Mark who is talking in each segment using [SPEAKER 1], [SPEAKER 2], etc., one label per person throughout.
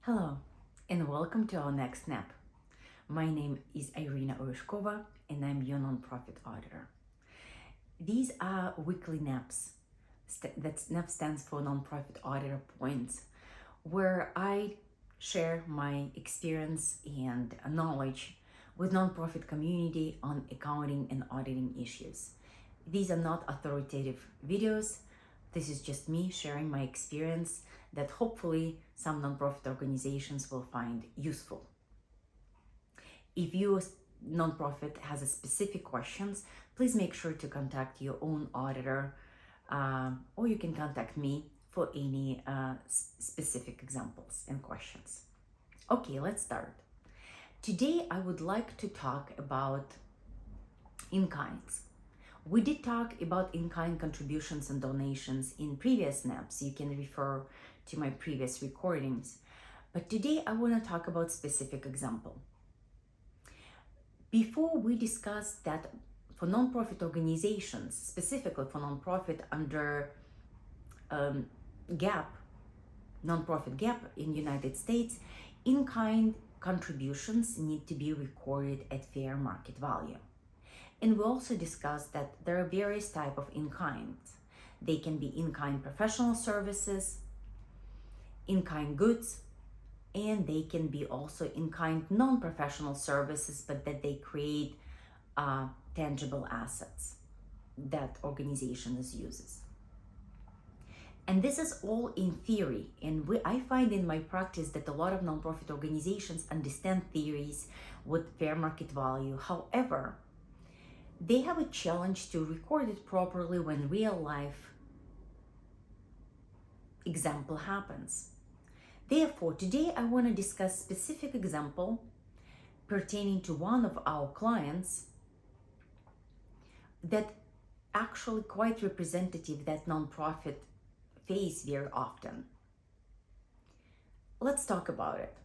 [SPEAKER 1] Hello, and welcome to our next nap. My name is Irina Oryshkova, and I'm your nonprofit auditor. These are weekly naps. That nap stands for Nonprofit Auditor Points, where I share my experience and knowledge with nonprofit community on accounting and auditing issues. These are not authoritative videos. This is just me sharing my experience that hopefully some nonprofit organizations will find useful. If your nonprofit has a specific questions, please make sure to contact your own auditor, or you can contact me for any specific examples and questions. Okay, let's start. Today I would like to talk about in-kinds. We did talk about in-kind contributions and donations in previous naps. You can refer to my previous recordings. But today I want to talk about specific example. Before we discuss that for nonprofit organizations, specifically for nonprofit under GAAP, nonprofit GAAP in United States, in-kind contributions need to be recorded at fair market value. And we also discussed that there are various types of in-kind. They can be in-kind professional services, in-kind goods, and they can be also in-kind non-professional services, but that they create tangible assets that organization uses. And this is all in theory. And I find in my practice that a lot of nonprofit organizations understand theories with fair market value. However, they have a challenge to record it properly when real life example happens. Therefore, today I want to discuss specific example pertaining to one of our clients that actually quite representative that nonprofit face very often. Let's talk about it.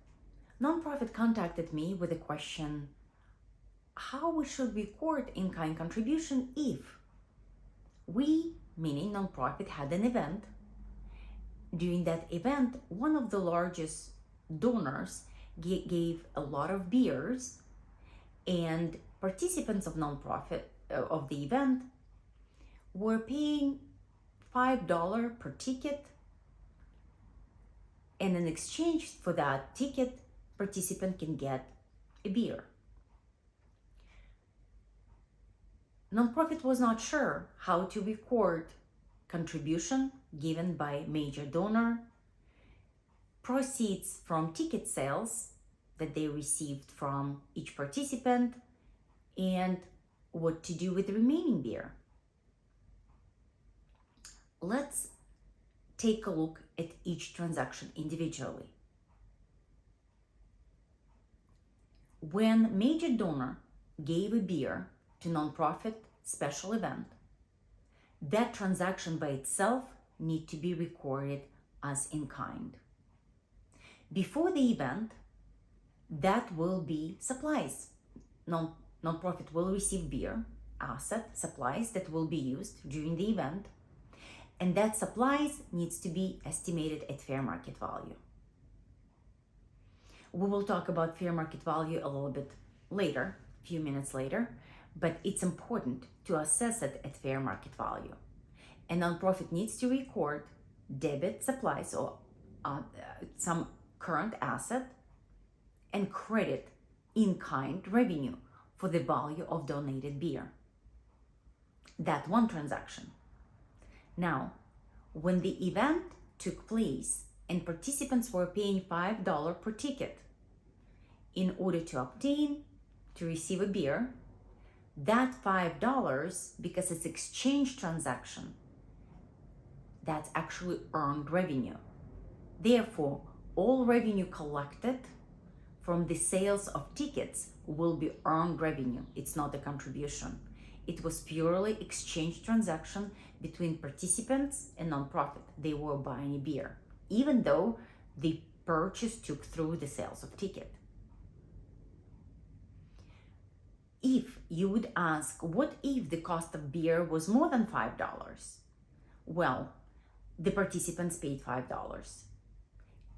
[SPEAKER 1] Nonprofit contacted me with a question, how we should record in-kind contribution if we, meaning nonprofit, had an event. During that event, one of the largest donors gave a lot of beers, and participants of nonprofit of the event were paying $5 per ticket, and in exchange for that ticket, participant can get a beer. Nonprofit was not sure how to record contribution given by major donor, proceeds from ticket sales that they received from each participant, and what to do with the remaining beer. Let's take a look at each transaction individually. When major donor gave a beer to nonprofit special event, that transaction by itself need to be recorded as in kind. Before the event, that will be supplies. Nonprofit will receive beer, asset, supplies that will be used during the event, and that supplies needs to be estimated at fair market value. We will talk about fair market value a little bit later, a few minutes later, but it's important to assess it at fair market value. A nonprofit needs to record debit supplies or some current asset and credit in-kind revenue for the value of donated beer. That one transaction. Now, when the event took place and participants were paying $5 per ticket in order to receive a beer, that $5, because it's exchange transaction, that's actually earned revenue. Therefore, all revenue collected from the sales of tickets will be earned revenue. It's not a contribution. It was purely exchange transaction between participants and nonprofit. They were buying a beer, even though the purchase took through the sales of ticket. If you would ask, what if the cost of beer was more than $5? Well, the participants paid $5.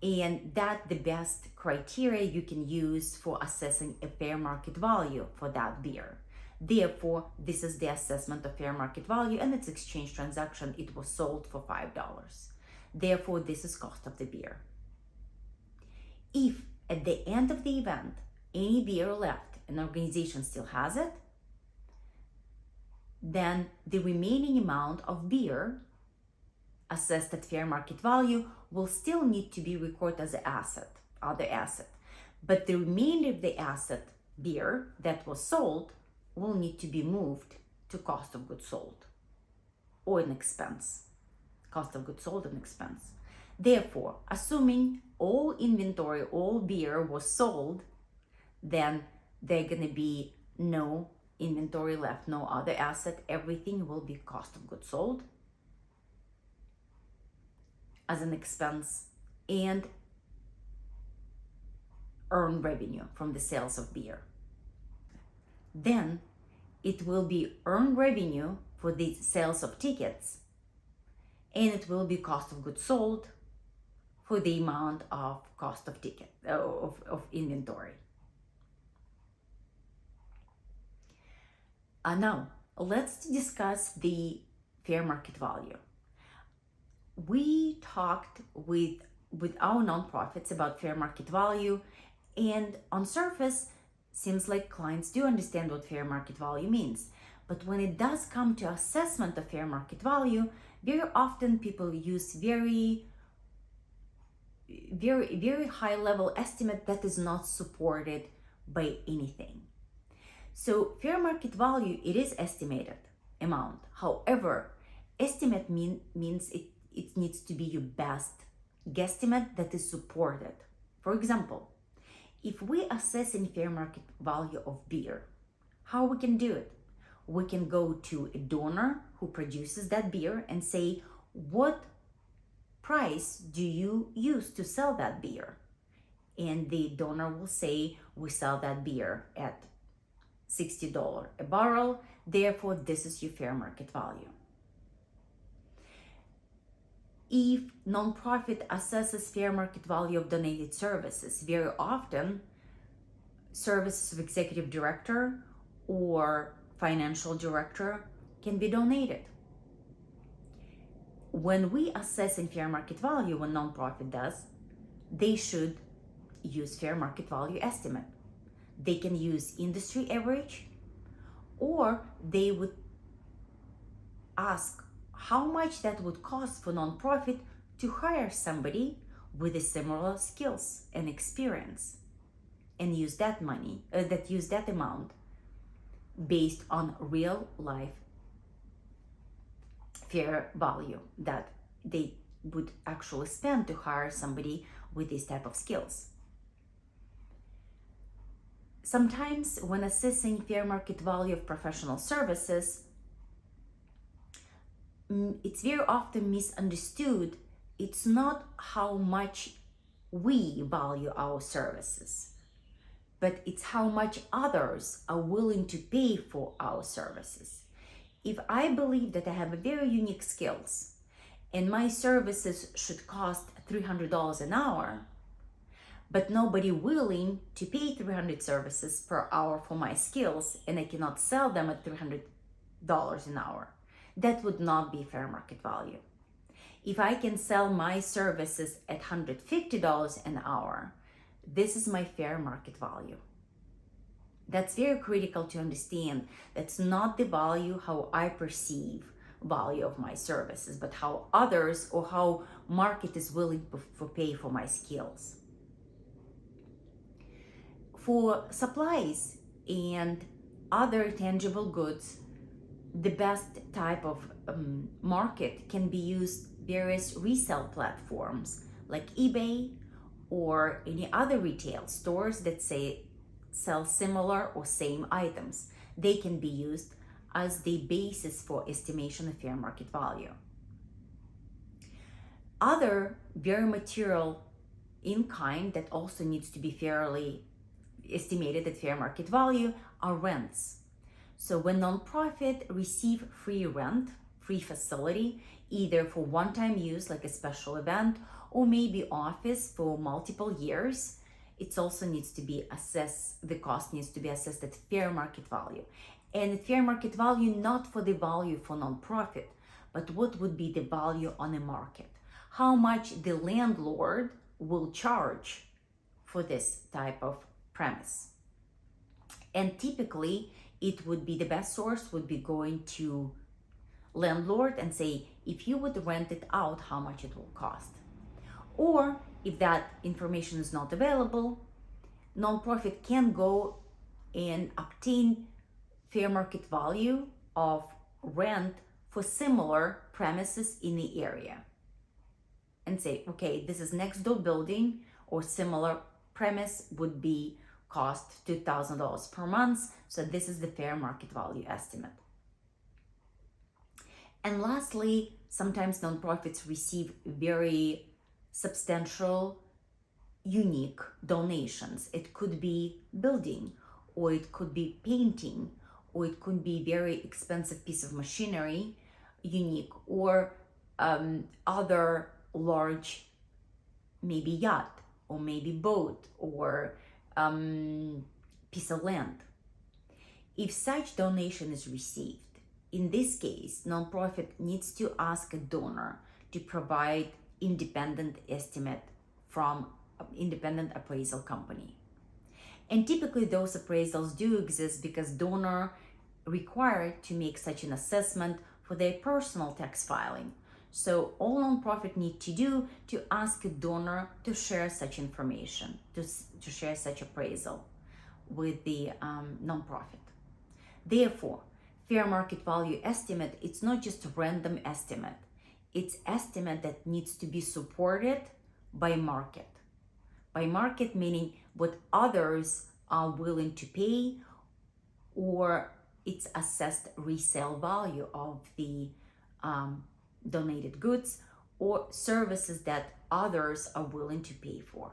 [SPEAKER 1] And that the best criteria you can use for assessing a fair market value for that beer. Therefore, this is the assessment of fair market value, and its exchange transaction, it was sold for $5. Therefore, this is cost of the beer. If at the end of the event, any beer left, an organization still has it, then the remaining amount of beer assessed at fair market value will still need to be recorded as an asset, other asset. But the remainder of the asset, beer, that was sold will need to be moved to cost of goods sold or an expense. Cost of goods sold and expense. Therefore, assuming all inventory, all beer was sold, then there are going to be no inventory left, no other asset. Everything will be cost of goods sold as an expense and earn revenue from the sales of beer. Then it will be earned revenue for the sales of tickets, and it will be cost of goods sold for the amount of cost of ticket of inventory. Now let's discuss the fair market value. We talked with our nonprofits about fair market value, and on surface seems like clients do understand what fair market value means. But when it does come to assessment of fair market value, very often people use very high level estimate that is not supported by anything. So fair market value, it is estimated amount. However, estimate means it needs to be your best guesstimate that is supported. For example, if we assess in fair market value of beer, how we can do it? We can go to a donor who produces that beer and say, what price do you use to sell that beer? And the donor will say, we sell that beer at $60 a barrel, therefore this is your fair market value. If nonprofit assesses fair market value of donated services, very often services of executive director or financial director can be donated. When we assess in fair market value, when nonprofit does, they should use fair market value estimate. They can use industry average, or they would ask how much that would cost for nonprofit to hire somebody with a similar skills and experience, and use that money, use that amount based on real life fair value that they would actually spend to hire somebody with this type of skills. Sometimes when assessing fair market value of professional services, it's very often misunderstood. It's not how much we value our services, but it's how much others are willing to pay for our services. If I believe that I have a very unique skills and my services should cost $300 an hour, but nobody willing to pay 300 services per hour for my skills, and I cannot sell them at $300 an hour, that would not be fair market value. If I can sell my services at $150 an hour, this is my fair market value. That's very critical to understand. That's not the value how I perceive value of my services, but how others or how market is willing to pay for my skills. For supplies and other tangible goods, the best type of market can be used various resale platforms like eBay or any other retail stores that sell similar or same items. They can be used as the basis for estimation of fair market value. Other very material in kind that also needs to be fairly estimated at fair market value are rents. So when nonprofit receive free rent, free facility, either for one-time use like a special event or maybe office for multiple years, it also needs to be assessed, the cost needs to be assessed at fair market value. And at fair market value, not for the value for nonprofit, but what would be the value on the market? How much the landlord will charge for this type of premise. And typically, it would be the best source would be going to landlord and say, if you would rent it out, how much it will cost. Or if that information is not available, nonprofit can go and obtain fair market value of rent for similar premises in the area and say, okay, this is next door building or similar premise would be cost $2,000 per month. So this is the fair market value estimate. And lastly, sometimes nonprofits receive very substantial, unique donations. It could be building, or it could be painting, or it could be very expensive piece of machinery, unique, or other large, maybe yacht, or maybe boat, or piece of land. If such donation is received, in this case, nonprofit needs to ask a donor to provide independent estimate from independent appraisal company. And typically those appraisals do exist because donor required to make such an assessment for their personal tax filing. So all nonprofit need to do to ask a donor to share such information, to share such appraisal with the nonprofit. Therefore, fair market value estimate, it's not just a random estimate. It's estimate that needs to be supported by market. By market meaning what others are willing to pay, or its assessed resale value of the donated goods or services that others are willing to pay for.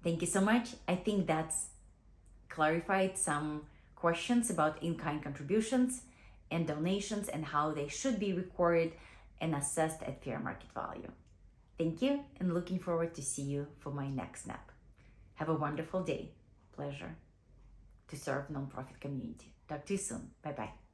[SPEAKER 1] Thank you so much. I think that's clarified some questions about in-kind contributions and donations and how they should be recorded and assessed at fair market value. Thank you, and looking forward to see you for my next snap. Have a wonderful day. Pleasure to serve nonprofit community. Talk to you soon. Bye-bye.